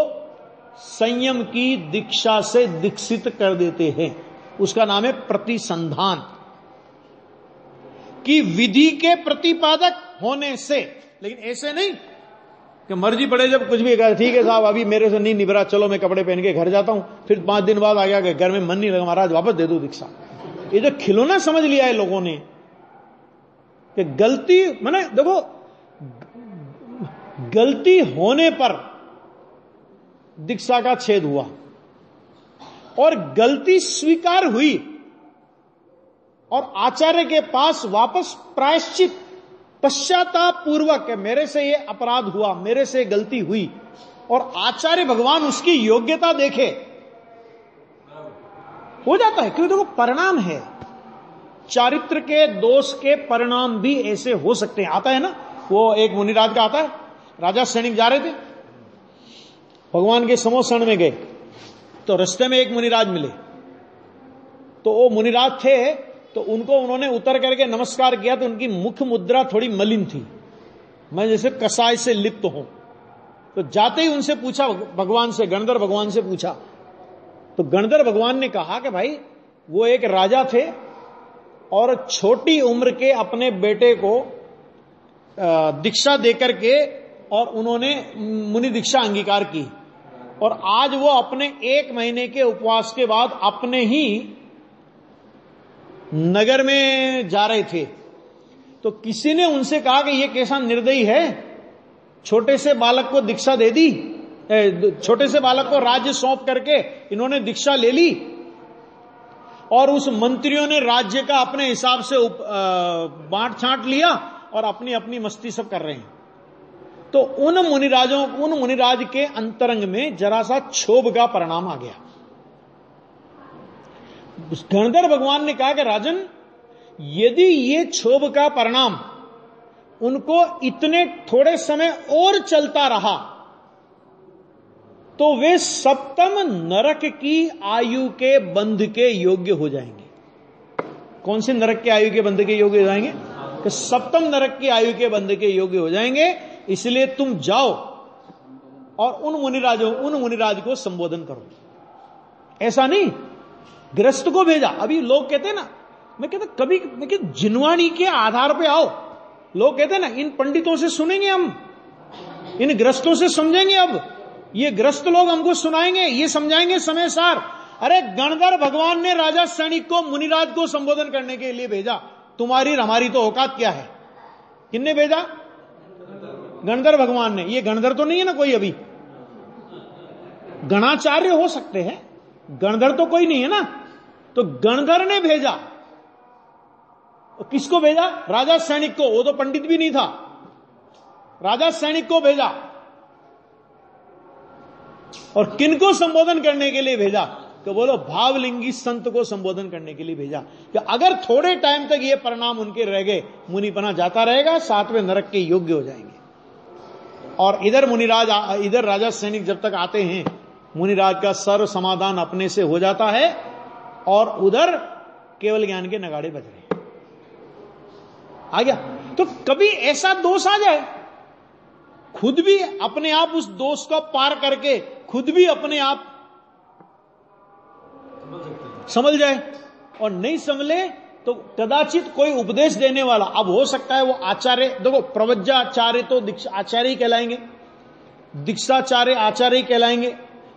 संयम की दीक्षा से दीक्षित कर देते हैं, उसका नाम है प्रतिसंधान। कि विधि के प्रतिपादक होने से, लेकिन ऐसे नहीं कि मर्जी पड़े जब कुछ भी कहा, ठीक है साहब अभी मेरे से नहीं निभरा, चलो मैं कपड़े पहन के घर जाता हूं, फिर 5 दिन बाद आ गया कि घर में मन नहीं लगा महाराज, वापस दे दो दीक्षा। ये जो खिलौना समझ लिया है लोगों ने कि गलती, माने देखो गलती होने पर दीक्षा का छेद हुआ और गलती स्वीकार हुई और आचार्य के पास वापस प्रायश्चित पश्चाताप पूर्वक मेरे से ये अपराध हुआ, मेरे से गलती हुई, और आचार्य भगवान उसकी योग्यता देखे, हो जाता है। क्योंकि देखो परिणाम है, चारित्र के दोष के परिणाम भी ऐसे हो सकते हैं। आता है ना, वो एक मुनिराज का आता है, राजा सैनिक जा रहे थे, भगवान के समोसण में गए तो रास्ते में एक मुनिराज मिले। तो वो मुनिराज थे, तो उनको उन्होंने उतर करके नमस्कार किया, तो उनकी मुख मुद्रा थोड़ी मलिन थी, मैं जैसे कसाय से लिप्त हूं। तो जाते ही उनसे पूछा, भगवान से, गणधर भगवान से पूछा, तो गणधर भगवान ने कहा कि भाई वो एक राजा थे और छोटी उम्र के अपने बेटे को दीक्षा देकर के और उन्होंने मुनि दीक्षा अंगीकार की, और आज वो अपने 1 महीने के उपवास के बाद अपने ही नगर में जा रहे थे। तो किसी ने उनसे कहा कि ये कैसा निर्दयी है, छोटे से बालक को दीक्षा दे दी, छोटे से बालक को राज्य सौंप करके इन्होंने दीक्षा ले ली, और उस मंत्रियों ने राज्य का अपने हिसाब से बांट छांट लिया और अपनी अपनी मस्ती सब कर रहे हैं। तो उन मुनिराज के अंतरंग में जरा सा क्षोभ का परिणाम आ गया। गणधर भगवान ने कहा कि राजन, यदि ये क्षोभ का परिणाम उनको इतने थोड़े समय और चलता रहा तो वे सप्तम नरक की आयु के बंध के योग्य हो जाएंगे। कौन से नरक के आयु के बंध के योग्य हो जाएंगे? कि सप्तम नरक की आयु के बंध के योग्य हो जाएंगे। इसलिए तुम जाओ और उन मुनिराज को संबोधन करो। ऐसा नहीं, गृहस्थ को भेजा। अभी लोग कहते हैं ना, मैं कहता जिनवाणी के आधार पे आओ। लोग कहते हैं ना, इन पंडितों से सुनेंगे हम, इन गृहस्थों से समझेंगे। अब ये गृहस्थ लोग हमको सुनाएंगे, ये समझाएंगे समय सार। अरे गणधर भगवान ने राजा सैनिक को, मुनिराज को संबोधन करने के लिए भेजा। तुम्हारी हमारी तो औकात क्या है? किसने भेजा? गणधर भगवान ने। ये गणधर तो नहीं है ना कोई, अभी गणाचार्य हो सकते हैं, गणधर तो कोई नहीं है ना। तो गणधर ने भेजा। किसको भेजा? राजा सैनिक को। वो तो पंडित भी नहीं था। राजा सैनिक को भेजा। और किनको संबोधन करने के लिए भेजा? कि बोलो भावलिंगी संत को संबोधन करने के लिए भेजा कि अगर थोड़े टाइम तक ये परिणाम उनके रह गए, मुनिपना जाता रहेगा, सातवें नरक के योग्य हो जाएंगे। और इधर राजा सैनिक जब तक आते हैं, मुनिराज का सर्व समाधान अपने से हो जाता है और उधर केवल ज्ञान के नगाड़े बज रहे हैं। आ गया। तो कभी ऐसा दोष आ जाए, खुद भी अपने आप उस दोष को पार करके खुद भी अपने आप समझ जाए, और नहीं समझे तो कदाचित कोई उपदेश देने वाला, अब हो सकता है वो आचार्य, देखो प्रवज्जाचार्य तो आचार्य ही कहलाएंगे, दीक्षाचार्य आचार्य ही कहलाएंगे,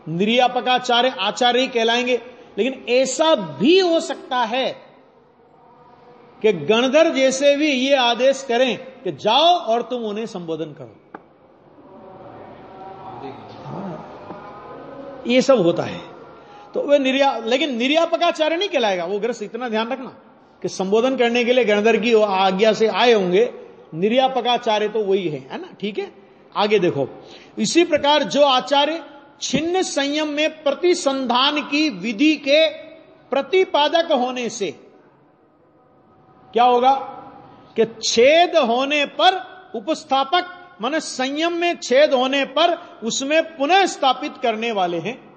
निर्यापकाचार्य आचार्य ही कहलाएंगे। लेकिन ऐसा भी हो सकता है कि गणधर जैसे भी ये आदेश करें कि जाओ और तुम उन्हें संबोधन करो। ये सब होता है। तो वे लेकिन निर्यापकाचार्य नहीं कहलाएगा वो ग्रस्त। इतना ध्यान रखना कि संबोधन करने के लिए गणधर की आज्ञा से आए होंगे, निर्यापकाचार्य तो वही है ना। ठीक है, आगे देखो। इसी प्रकार जो आचार्य छिन्न संयम में प्रतिसंधान की विधि के प्रतिपादक होने से क्या होगा कि छेद होने पर उपस्थापक, माने संयम में छेद होने पर उसमें पुनः स्थापित करने वाले हैं।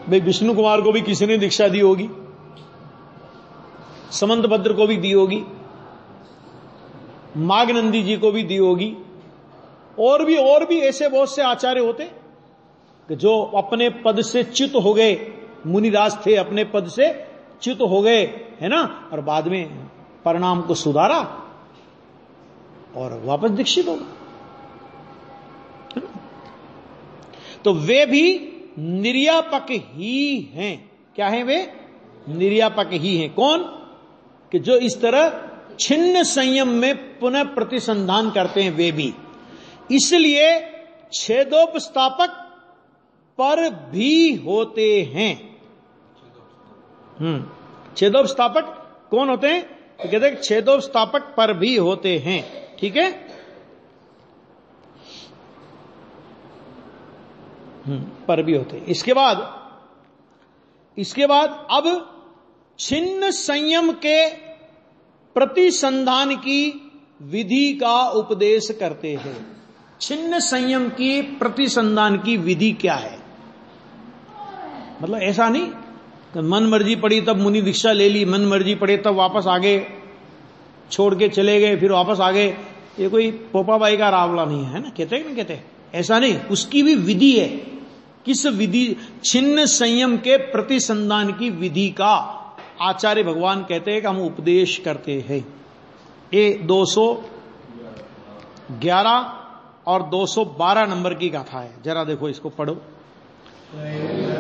भाई विष्णु कुमार को भी किसी ने दीक्षा दी होगी, समंतभद्र को भी दी होगी, माघनंदी जी को भी दी होगी, और भी ऐसे बहुत से आचार्य होते कि जो अपने पद से च्युत हो गए, मुनिराज थे, अपने पद से च्युत हो गए, है ना, और बाद में परिणाम को सुधारा और वापस दीक्षित हो गए। तो वे भी निर्यापक ही हैं। क्या हैं वे? निर्यापक ही हैं। कौन? कि जो इस तरह छिन्न संयम में पुनः प्रतिसंधान करते हैं, वे भी। इसलिए छेदोपस्थापक पर भी होते हैं। छेदोपस्थापक कौन होते हैं? तो कहते हैं छेदोपस्थापक पर भी होते हैं। ठीक है, पर भी होते हैं। इसके बाद अब छिन्न संयम के प्रतिसंधान की विधि का उपदेश करते हैं। छिन्न संयम की प्रतिसंधान की विधि क्या है? मतलब ऐसा नहीं मन मर्जी पड़ी तब मुनि दीक्षा ले ली, मन मर्जी पड़े तब वापस आगे छोड़ के चले गए, फिर वापस आ गए। ये कोई पोपाबाई का रावला नहीं है ना, कहते हैं ना, कहते हैं ऐसा नहीं। उसकी भी विधि है। किस विधि? छिन्न संयम के प्रतिसंधान की विधि का आचार्य भगवान कहते हैं कि हम उपदेश करते हैं। ये 211 और 212 नंबर की गाथा है। जरा देखो, इसको पढ़ो।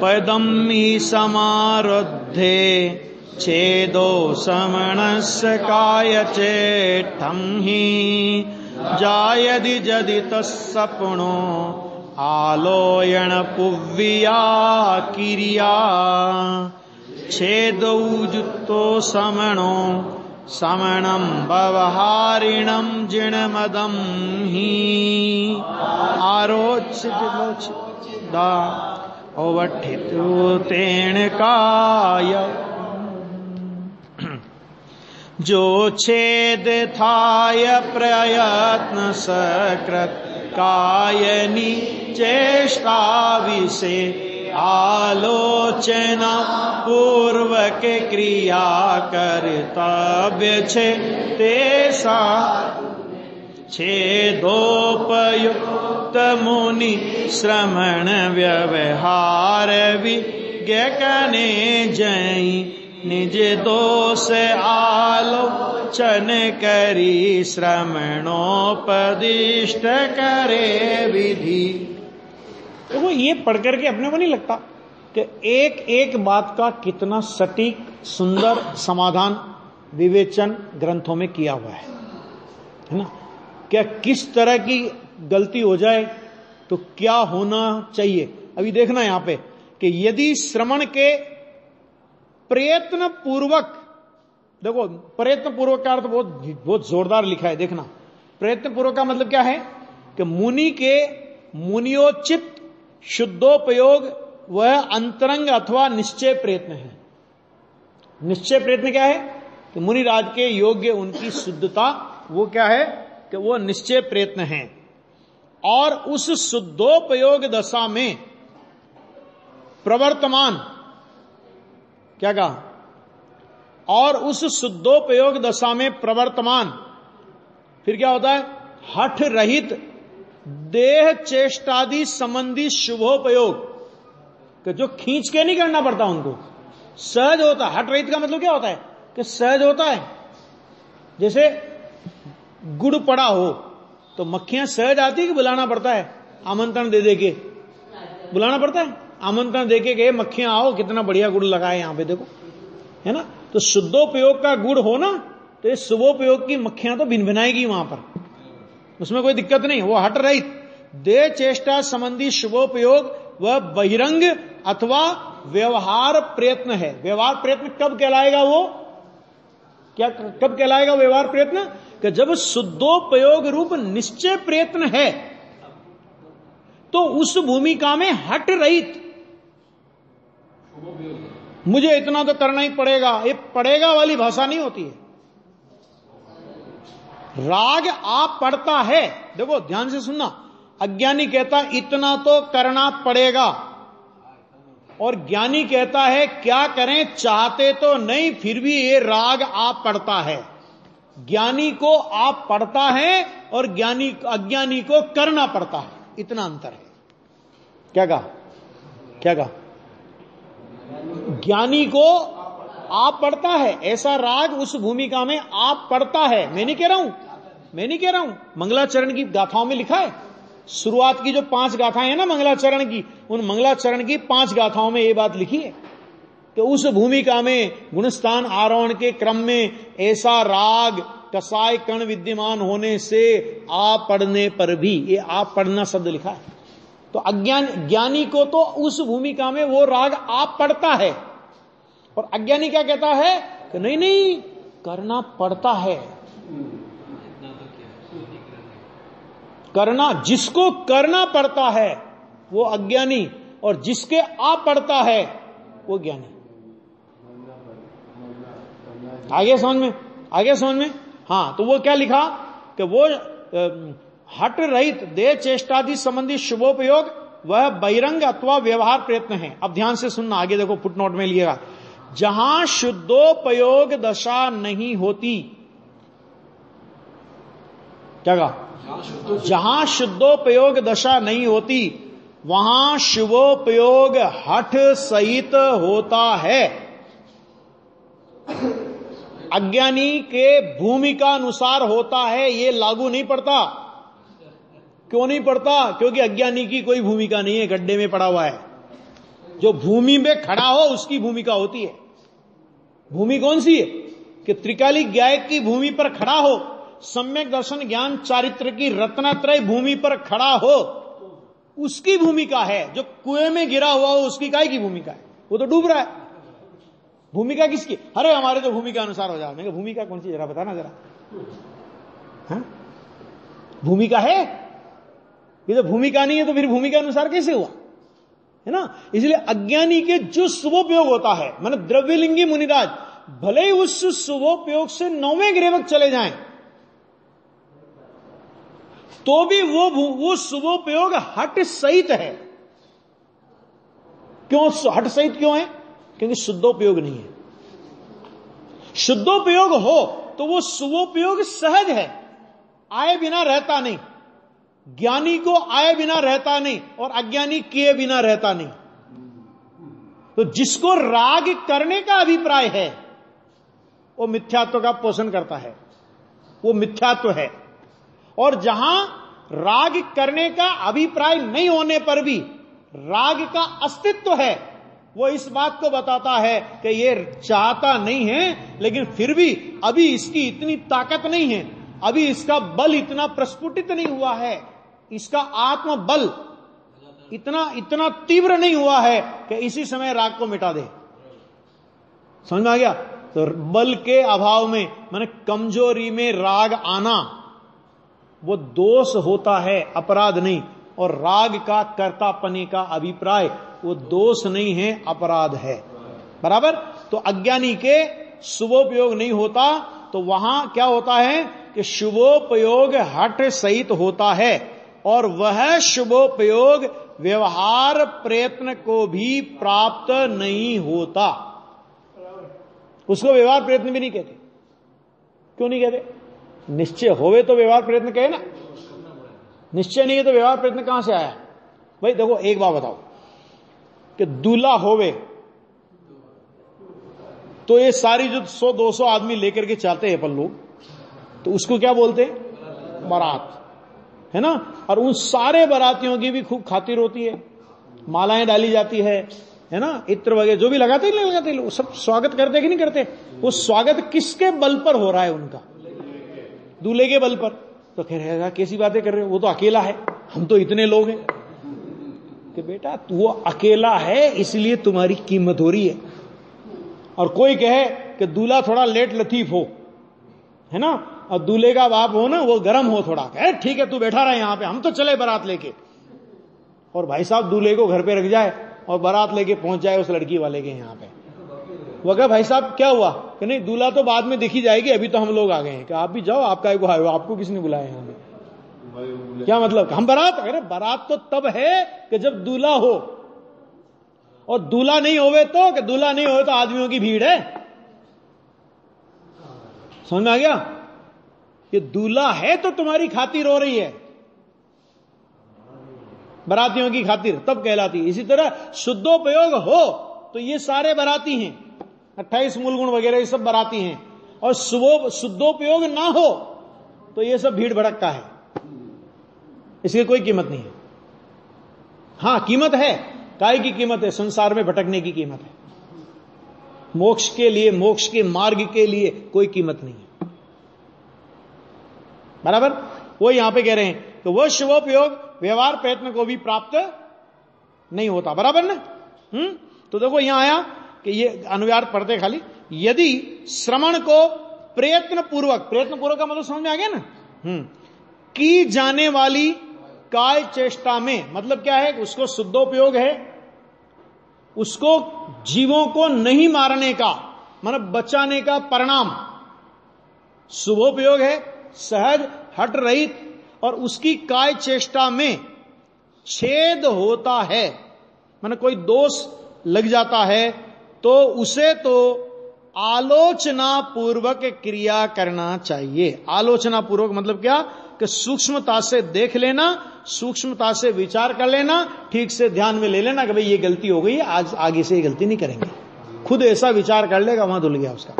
पदम ही समारुद्धे छेदो समणस्य काय चेठम ही जायदि जदि तस्सपनो आलोयण पुव्या किरिया छेदौजुतो समणो समणम व्यवहारिणम जिणमदम ही आरोचिदा अवठितो तेन काय जो छेद थाय प्रयत्न सकृत कायनी चेष्टा विषे आलोचना पूर्वक क्रिया कर्तव्य छे तेसा छेदोपयुक्त मुनि श्रमण व्यवहार विज्ञकने जय निज दोष आलोचन करी श्रमणोपदिष्ट करे विधि। तो ये पढ़ करके अपने को नहीं लगता कि एक एक बात का कितना सटीक सुंदर समाधान विवेचन ग्रंथों में किया हुआ है ना? क्या किस तरह की गलती हो जाए तो क्या होना चाहिए। अभी देखना यहां पे कि यदि श्रवण के प्रयत्न पूर्वक, देखो प्रयत्न पूर्वक का अर्थ बहुत जोरदार लिखा है, देखना प्रयत्न पूर्वक का मतलब क्या है कि मुनि के मुनियोचित शुद्धोपयोग वह अंतरंग अथवा निश्चय प्रयत्न है। निश्चय प्रयत्न क्या है कि मुनिराज के योग्य उनकी शुद्धता, वो क्या है कि वो निश्चय प्रयत्न है। और उस शुद्धोपयोग दशा में प्रवर्तमान, क्या कहा, और उस शुद्धोपयोग दशा में प्रवर्तमान, फिर क्या होता है, हठ रहित देह चेष्टादि संबंधी शुभोपयोग, कि जो खींच के नहीं करना पड़ता उनको, सहज होता है। हठ रहित का मतलब क्या होता है कि सहज होता है। जैसे गुड़ पड़ा हो तो मक्खियां सहज आती है कि बुलाना पड़ता है, आमंत्रण दे दे के बुलाना पड़ता है, आमंत्रण दे के मक्खियां आओ कितना बढ़िया गुड़ लगाए यहां पे देखो, है ना। तो शुद्धोपयोग का गुड़ हो ना तो ये शुभोपयोग की मक्खियां तो भिनभिनाएगी वहां पर, उसमें कोई दिक्कत नहीं। वो हट रहित देह चेष्टा संबंधी शुभोपयोग वह बहिरंग अथवा व्यवहार प्रयत्न है। व्यवहार प्रयत्न कब कहलाएगा, वो क्या कब कहलाएगा व्यवहार प्रयत्न, कि जब शुद्धोपयोग रूप निश्चय प्रयत्न है तो उस भूमिका में हट रहित, मुझे इतना तो करना ही पड़ेगा, ये पड़ेगा वाली भाषा नहीं होती है। राग आप पड़ता है, देखो ध्यान से सुनना, अज्ञानी कहता इतना तो करना पड़ेगा और ज्ञानी कहता है क्या करें, चाहते तो नहीं फिर भी ये राग आप पड़ता है। ज्ञानी को आप पड़ता है और अज्ञानी को करना पड़ता है, इतना अंतर है। क्या कहा, क्या कहा, ज्ञानी को आप पड़ता है, ऐसा राग उस भूमिका में आप पड़ता है। मैं नहीं कह रहा हूं, मंगलाचरण की गाथाओं में लिखा है, शुरुआत की जो 5 गाथाएं हैं ना मंगलाचरण की, उन मंगलाचरण की 5 गाथाओं में ये बात लिखी है कि उस भूमिका में गुणस्थान आरोहण के क्रम में ऐसा राग कसाय कण विद्यमान होने से आप पढ़ने पर भी, ये आप पढ़ना शब्द लिखा है। तो ज्ञानी को तो उस भूमिका में वो राग आप पड़ता है, और अज्ञानी क्या कहता है कि नहीं करना पड़ता है। करना, जिसको करना पड़ता है वो अज्ञानी, और जिसके आप पड़ता है वो ज्ञानी। आगे समझ में हाँ, तो वो क्या लिखा कि वो हट रहित देह चेष्टादि संबंधी शुभोपयोग वह बहिरंग अथवा व्यवहार प्रयत्न है। अब ध्यान से सुनना, आगे देखो फुटनोट में लिएगा, जहां शुद्धोपयोग दशा नहीं होती, क्या कहा, जहां शुद्धोपयोग दशा नहीं होती वहां शुभोपयोग हठ सहित होता है। अज्ञानी के भूमिका अनुसार होता है, ये लागू नहीं पड़ता। क्यों नहीं पड़ता, क्योंकि अज्ञानी की कोई भूमिका नहीं है, गड्ढे में पड़ा हुआ है। जो भूमि में खड़ा हो उसकी भूमिका होती है। भूमि कौन सी है कि त्रिकाली गायक की भूमि पर खड़ा हो, सम्यक दर्शन ज्ञान चारित्र की रत्नत्रय भूमि पर खड़ा हो, उसकी भूमिका है। जो कुएं में गिरा हुआ हो उसकी काय की भूमिका है? वो तो डूब रहा है। भूमिका किसकी? अरे हमारे तो भूमिका अनुसार हो जाए। भूमिका कौन सी, जरा बताना जरा। हाँ? भूमिका है? ये तो भूमिका नहीं है तो फिर भूमिका अनुसार कैसे हुआ, है ना? इसलिए अज्ञानी के जो शुभोपयोग होता है, माने द्रव्यलिंगी मुनिराज भले ही उस शुभोपयोग से 9वें ग्रेवक चले जाएं तो भी वो शुभोपयोग हट सहित है। क्यों हट सहित क्यों है? क्योंकि शुद्धोपयोग नहीं है। शुद्धोपयोग हो तो वो शुभोपयोग सहज है, आए बिना रहता नहीं। ज्ञानी को आए बिना रहता नहीं और अज्ञानी किए बिना रहता नहीं। तो जिसको राग करने का अभिप्राय है वो मिथ्यात्व का पोषण करता है, वो मिथ्यात्व है। और जहां राग करने का अभिप्राय नहीं होने पर भी राग का अस्तित्व है, वो इस बात को बताता है कि ये चाहता नहीं है, लेकिन फिर भी अभी इसकी इतनी ताकत नहीं है, अभी इसका बल इतना प्रस्फुटित नहीं हुआ है, इसका आत्म बल इतना तीव्र नहीं हुआ है कि इसी समय राग को मिटा दे। समझ में आ गया? तो बल के अभाव में, माने कमजोरी में राग आना वो दोष होता है, अपराध नहीं। और राग का कर्तापने का अभिप्राय वो दोष नहीं है, अपराध है। बराबर? तो अज्ञानी के शुभोपयोग नहीं होता तो वहां क्या होता है कि शुभोपयोग हठ सहित होता है, और वह शुभोपयोग व्यवहार प्रयत्न को भी प्राप्त नहीं होता। उसको व्यवहार प्रयत्न भी नहीं कहते। क्यों नहीं कहते? निश्चय होवे तो व्यवहार प्रयत्न कहे ना। निश्चय नहीं है तो व्यवहार प्रयत्न कहां से आया? भाई देखो, एक बात बताओ कि दूल्हा होवे तो ये सारी जो 100-200 आदमी लेकर के चलते हैं अपन लोग, तो उसको क्या बोलते हैं? बारात, है ना? और उन सारे बारातियों की भी खूब खातिर होती है, मालाएं डाली जाती है ना? इत्र वगैरह जो भी लगाते ही नहीं लगाते लोग, सब स्वागत करते कि नहीं करते? वो स्वागत किसके बल पर हो रहा है? उनका दूल्हे के बल पर। तो कह रहे कैसी बातें कर रहे हो, वो तो अकेला है, हम तो इतने लोग हैं। कि बेटा वो अकेला है इसलिए तुम्हारी कीमत हो रही है। और कोई कहे कि दूल्हा थोड़ा लेट लतीफ हो, है ना, और दूल्हे का बाप हो ना वो गर्म हो थोड़ा, कहे ठीक है तू बैठा रहे यहां पे, हम तो चले बारात लेके। और भाई साहब दूल्हे को घर पे रख जाए और बारात लेके पहुंच जाए उस लड़की वाले के यहाँ पे। वो कहे भाई साहब क्या हुआ? कि नहीं दूल्हा तो बाद में दिखी जाएगी, अभी तो हम लोग आ गए हैं। कि आप भी जाओ, आपका को आए हो, आपको किसने बुलाया यहाँ पे? क्या मतलब? हम बारात? अरे बारात तो तब है कि जब दूल्हा हो, और दूल्हा नहीं होवे तो, कि दूल्हा नहीं होवे तो आदमियों की भीड़ है। समझ में आ गया? ये दूल्हा है तो तुम्हारी खातिर हो रही है, बारातियों की खातिर, तब कहलाती है। इसी तरह शुद्धोपयोग हो तो ये सारे बाराती हैं, 28 मूलगुण वगैरह ये सब बाराती हैं। और शुद्धोपयोग ना हो तो ये सब भीड़ भड़क का है, इसकी कोई कीमत नहीं है। हां कीमत है, काय की कीमत है? संसार में भटकने की कीमत है। मोक्ष के लिए, मोक्ष के मार्ग के लिए कोई कीमत नहीं है। बराबर? वो यहां पे कह रहे हैं कि वह शुभोपयोग व्यवहार प्रयत्न को भी प्राप्त नहीं होता। बराबर ना? तो देखो यहां आया कि ये अनुवाद पढ़ते खाली, यदि श्रवण को प्रयत्न पूर्वक का मतलब समझ में आ गया ना, की जाने वाली काय चेष्टा में, मतलब क्या है? उसको शुद्धोपयोग है, उसको जीवों को नहीं मारने का, मतलब बचाने का परिणाम शुभोपयोग है, सहज हट रहित, और उसकी काय चेष्टा में छेद होता है, माने कोई दोष लग जाता है तो उसे तो आलोचना पूर्वक क्रिया करना चाहिए। आलोचना पूर्वक मतलब क्या? कि सूक्ष्मता से देख लेना, सूक्ष्मता से विचार कर लेना, ठीक से ध्यान में ले लेना कि भाई ये गलती हो गई, आज आगे से ये गलती नहीं करेंगे। खुद ऐसा विचार कर लेगा, वहां धुल गया उसका।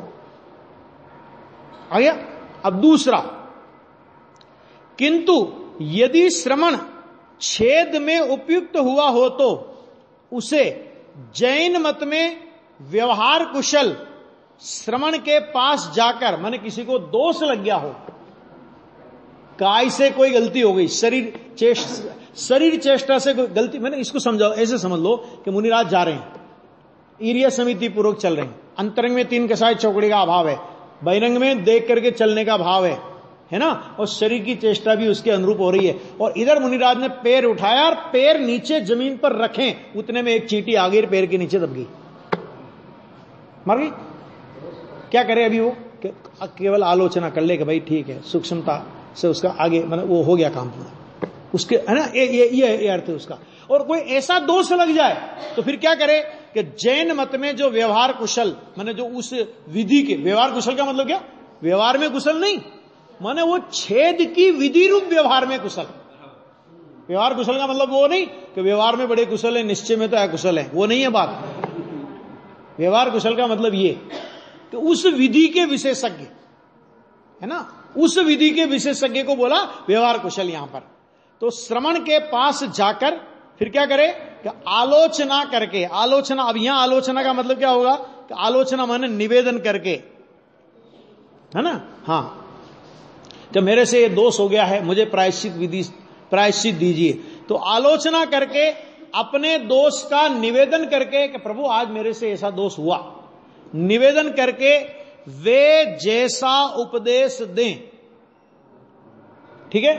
आ गया? अब दूसरा, किंतु यदि श्रवण छेद में उपयुक्त हुआ हो तो उसे जैन मत में व्यवहार कुशल श्रवण के पास जाकर, माने किसी को दोष लग गया हो, काय से कोई गलती हो गई, शरीर चेष्टा से कोई गलती, मैंने इसको समझाओ, ऐसे समझ लो कि मुनिराज जा रहे हैं, ईर्य समिति पूर्वक चल रहे हैं, अंतरंग में 3 कसाय चौकड़ी का अभाव है, बहिरंग में देख करके चलने का भाव है ना, और शरीर की चेष्टा भी उसके अनुरूप हो रही है, और इधर मुनिराज ने पैर उठाया और पैर नीचे जमीन पर रखें, उतने में एक चींटी आ गई, पैर के नीचे दब गई, मर गई। क्या करे अभी वो, केवल आलोचना कर ले कि भाई ठीक है, सूक्ष्मता से उसका आगे मतलब वो हो गया काम पूरा, उसके है ना, ये अर्थ है उसका। और कोई ऐसा दोष लग जाए तो फिर क्या करे कि जैन मत में जो व्यवहार कुशल, माने जो उस विधि के, व्यवहार कुशल का मतलब क्या, व्यवहार में कुशल नहीं, माने वो छेद की विधि रूप व्यवहार में कुशल। व्यवहार कुशल का मतलब वो नहीं कि व्यवहार में बड़े कुशल है, निश्चय में तो अकुशल है, वो नहीं है बात। व्यवहार कुशल का मतलब ये कि उस विधि के विशेषज्ञ, है ना, उस विधि के विशेषज्ञ को बोला व्यवहार कुशल यहां पर। तो श्रवण के पास जाकर फिर क्या करे कि आलोचना करके, आलोचना, अब यहां आलोचना का मतलब क्या होगा कि आलोचना माने निवेदन करके, है ना, हां, कि मेरे से ये दोष हो गया है, मुझे प्रायश्चित दीजिए। तो आलोचना करके, अपने दोष का निवेदन करके कि प्रभु आज मेरे से ऐसा दोष हुआ, निवेदन करके वे जैसा उपदेश दें, ठीक है,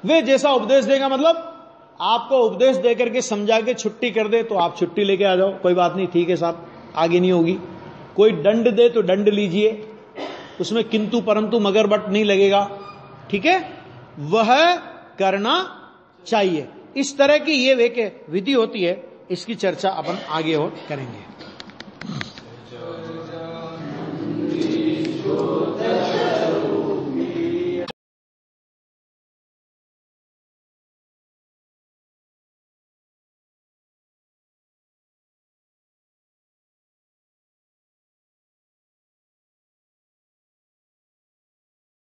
वे जैसा उपदेश देगा मतलब आपको उपदेश देकर के समझा के छुट्टी कर दे तो आप छुट्टी लेके आ जाओ, कोई बात नहीं, ठीक है साहब, आगे नहीं होगी। कोई दंड दे तो दंड लीजिए, उसमें किंतु परंतु मगर बट नहीं लगेगा, ठीक है, वह करना चाहिए। इस तरह की ये वे विधि होती है, इसकी चर्चा अपन आगे और करेंगे।